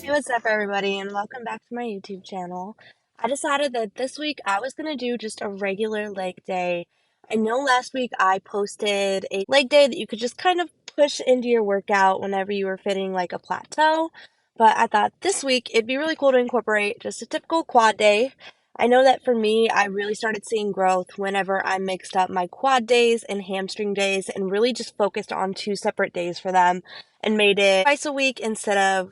Hey, what's up, everybody, and welcome back to my YouTube channel. I decided that this week I was going to do just a regular leg day. I know last week I posted a leg day that you could just kind of push into your workout whenever you were fitting like a plateau, but I thought this week it'd be really cool to incorporate just a typical quad day. I know that for me, I really started seeing growth whenever I mixed up my quad days and hamstring days and really just focused on two separate days for them and made it twice a week instead of,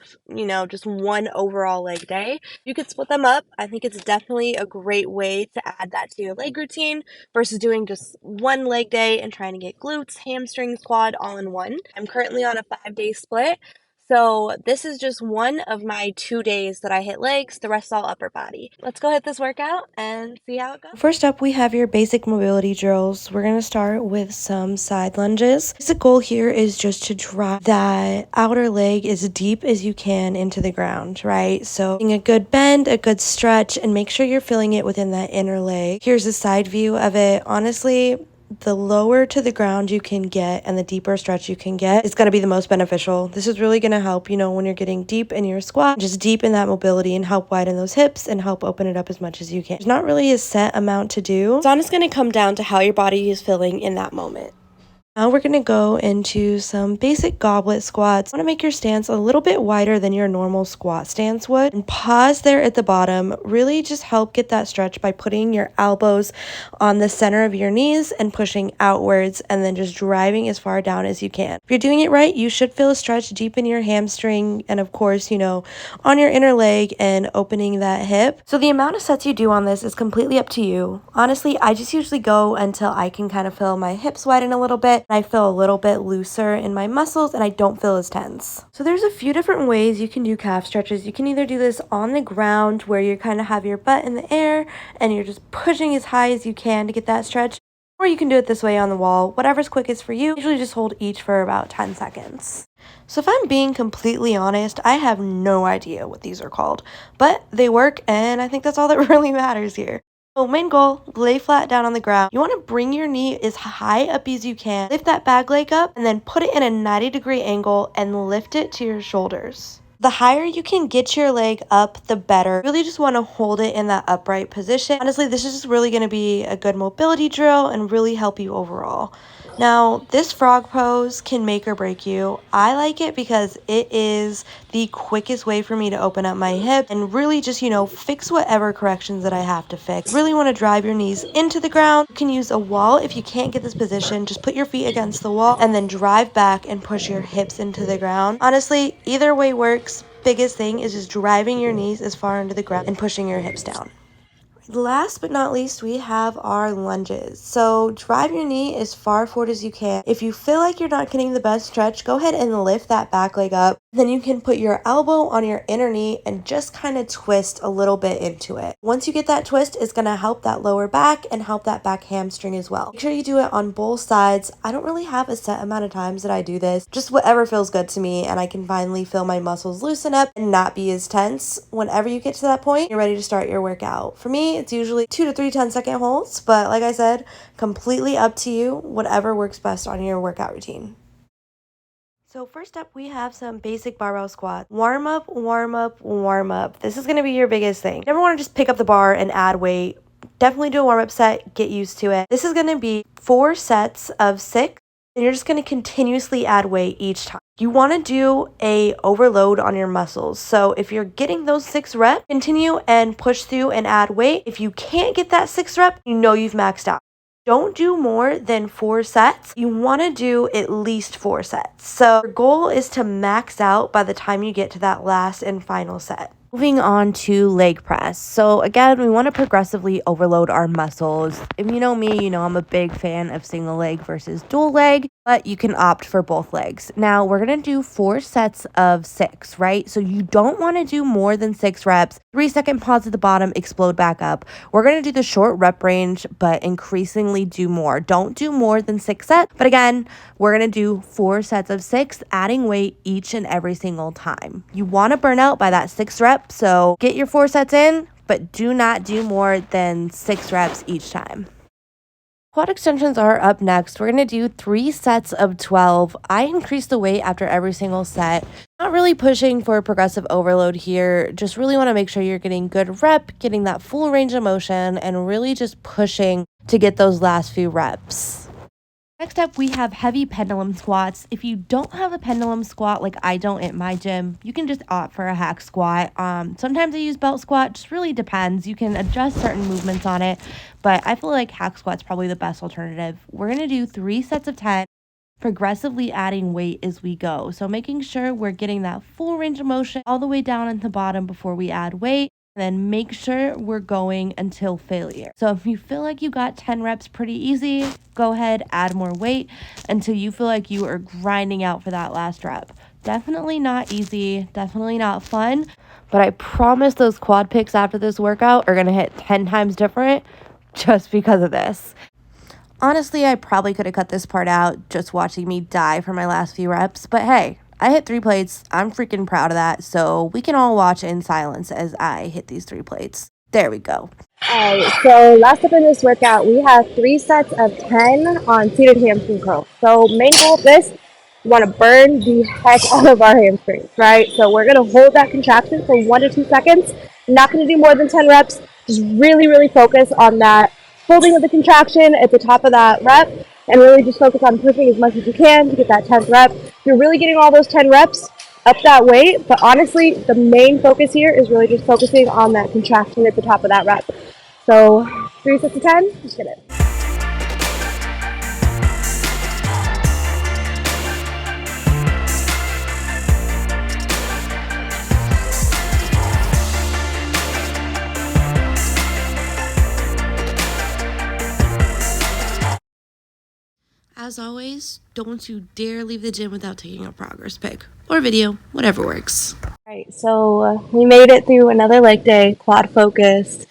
just one overall leg day. You could split them up. I think it's definitely a great way to add that to your leg routine versus doing just one leg day and trying to get glutes, hamstrings, quad all in one. I'm currently on a 5-day split. So this is just one of my 2 days that I hit legs, the rest all upper body. Let's go hit this workout and see how it goes. First up, we have your basic mobility drills. We're going to start with some side lunges. The goal here is just to drive that outer leg as deep as you can into the ground, right? So a good bend, a good stretch, and make sure you're feeling it within that inner leg. Here's a side view of it. Honestly, the lower to the ground you can get and the deeper stretch you can get is going to be the most beneficial. This is really going to help, when you're getting deep in your squat, just deep in that mobility and help widen those hips and help open it up as much as you can. There's not really a set amount to do. It's honestly going to come down to how your body is feeling in that moment. Now we're going to go into some basic goblet squats. You want to make your stance a little bit wider than your normal squat stance would. And pause there at the bottom. Really just help get that stretch by putting your elbows on the center of your knees and pushing outwards and then just driving as far down as you can. If you're doing it right, you should feel a stretch deep in your hamstring and of course, on your inner leg and opening that hip. So the amount of sets you do on this is completely up to you. Honestly, I just usually go until I can kind of feel my hips widen a little bit. I feel a little bit looser in my muscles and I don't feel as tense. So there's a few different ways you can do calf stretches. You can either do this on the ground where you kind of have your butt in the air and you're just pushing as high as you can to get that stretch. Or you can do it this way on the wall, whatever's quickest for you. Usually just hold each for about 10 seconds. So if I'm being completely honest, I have no idea what these are called, but they work and I think that's all that really matters here. So main goal, lay flat down on the ground. You want to bring your knee as high up as you can. Lift that back leg up and then put it in a 90-degree angle and lift it to your shoulders. The higher you can get your leg up, the better. You really just want to hold it in that upright position. Honestly, this is just really going to be a good mobility drill and really help you overall. Now, this frog pose can make or break you. I like it because it is the quickest way for me to open up my hip and really just, fix whatever corrections that I have to fix. Really want to drive your knees into the ground. You can use a wall if you can't get this position. Just put your feet against the wall and then drive back and push your hips into the ground. Honestly, either way works. Biggest thing is just driving your knees as far into the ground and pushing your hips down. Last but not least, we have our lunges. So drive your knee as far forward as you can. If you feel like you're not getting the best stretch, go ahead and lift that back leg up. Then you can put your elbow on your inner knee and just kind of twist a little bit into it. Once you get that twist, it's going to help that lower back and help that back hamstring as well. Make sure you do it on both sides. I don't really have a set amount of times that I do this. Just whatever feels good to me and I can finally feel my muscles loosen up and not be as tense. Whenever you get to that point, you're ready to start your workout. For me, it's usually 2 to 3 10-second holds, but like I said, completely up to you, whatever works best on your workout routine. So first up, we have some basic barbell squats. Warm up, warm up, warm up. This is going to be your biggest thing. You never want to just pick up the bar and add weight. Definitely do a warm up set, get used to it. This is going to be 4 sets of 6. And you're just going to continuously add weight each time. You want to do a overload on your muscles. So if you're getting those 6 reps, continue and push through and add weight. If you can't get that 6 rep, you've maxed out. Don't do more than 4 sets. You want to do at least 4 sets. So your goal is to max out by the time you get to that last and final set. Moving on to leg press. So again, we want to progressively overload our muscles. If you know me, I'm a big fan of single leg versus dual leg, but you can opt for both legs. Now we're going to do 4 sets of 6, right? So you don't want to do more than 6 reps. 3-second pause at the bottom, explode back up. We're going to do the short rep range, but increasingly do more. Don't do more than 6 sets. But again, we're going to do 4 sets of 6, adding weight each and every single time. You want to burn out by that 6th rep. So get your 4 sets in, but do not do more than 6 reps each time. Quad extensions are up next. We're going to do 3 sets of 12. I increase the weight after every single set. Not really pushing for progressive overload here. Just really want to make sure you're getting good rep, getting that full range of motion, and really just pushing to get those last few reps. Next up, we have heavy pendulum squats. If you don't have a pendulum squat like I don't at my gym, you can just opt for a hack squat. Sometimes I use belt squat, just really depends. You can adjust certain movements on it, but I feel like hack squat's probably the best alternative. We're going to do 3 sets of 10, progressively adding weight as we go. So making sure we're getting that full range of motion all the way down at the bottom before we add weight. Then make sure we're going until failure. So if you feel like you got 10 reps pretty easy, go ahead, add more weight until you feel like you are grinding out for that last rep. Definitely not easy, definitely not fun, but I promise those quad picks after this workout are gonna hit 10 times different just because of this. Honestly, I probably could have cut this part out just watching me die for my last few reps, but hey, I hit 3 plates. I'm freaking proud of that, so we can all watch in silence as I hit these 3 plates. There we go. Alright, so last up in this workout, we have 3 sets of 10 on seated hamstring curls. So main goal of this, we want to burn the heck out of our hamstrings, right? So we're going to hold that contraction for 1 to 2 seconds. Not going to do more than 10 reps. Just really, really focus on that holding of the contraction at the top of that rep, and really just focus on pushing as much as you can to get that 10th rep. You're really getting all those 10 reps, up that weight, but honestly, the main focus here is really just focusing on that contraction at the top of that rep. So 3 sets of 10, let's get it. As always, don't you dare leave the gym without taking a progress pic or video, whatever works. Alright, so we made it through another leg day, quad focused.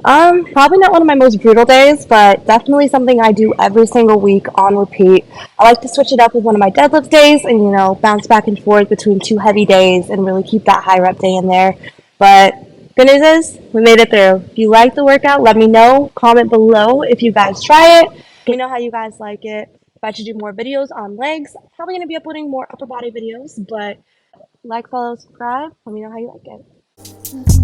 Probably not one of my most brutal days, but definitely something I do every single week on repeat. I like to switch it up with one of my deadlift days and, bounce back and forth between 2 heavy days and really keep that high rep day in there. But good news is, we made it through. If you like the workout, let me know. Comment below if you guys try it. Let me know how you guys like it. If I should do more videos on legs, I'm probably going to be uploading more upper body videos, but like, follow, subscribe. Let me know how you like it.